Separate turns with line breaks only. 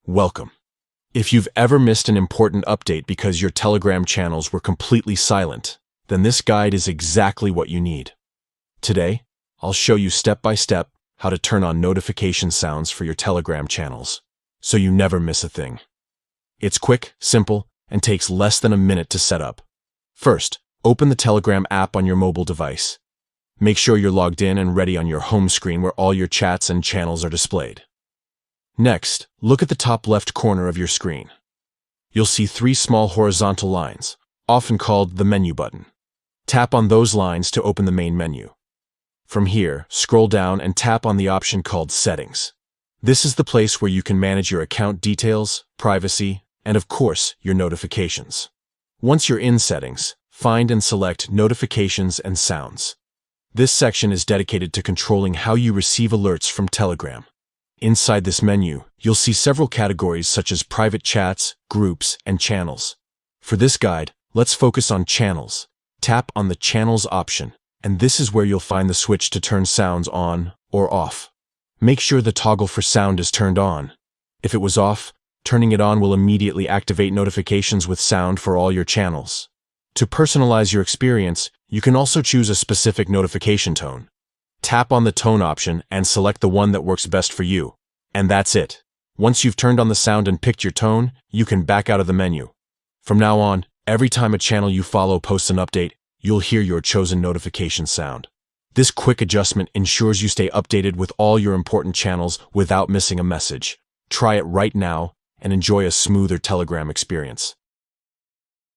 Welcome. If you've ever missed an important update because your Telegram channels were completely silent, then this guide is exactly what you need. Today, I'll show you step by step how to turn on notification sounds for your Telegram channels, so you never miss a thing. It's quick, simple, and takes less than a minute to set up. First, open the Telegram app on your mobile device. Make sure you're logged in and ready on your home screen where all your chats and channels are displayed. Next, look at the top left corner of your screen. You'll see three small horizontal lines, often called the menu button. Tap on those lines to open the main menu. From here, scroll down and tap on the option called Settings. This is the place where you can manage your account details, privacy, and of course, your notifications. Once you're in Settings, find and select Notifications and Sounds. This section is dedicated to controlling how you receive alerts from Telegram. Inside this menu, you'll see several categories such as private chats, groups, and channels. For this guide, let's focus on channels. Tap on the Channels option, and this is where you'll find the switch to turn sounds on or off. Make sure the toggle for sound is turned on. If it was off, turning it on will immediately activate notifications with sound for all your channels. To personalize your experience, you can also choose a specific notification tone. Tap on the tone option and select the one that works best for you. And that's it. Once you've turned on the sound and picked your tone, you can back out of the menu. From now on, every time a channel you follow posts an update, you'll hear your chosen notification sound. This quick adjustment ensures you stay updated with all your important channels without missing a message. Try it right now and enjoy a smoother Telegram experience.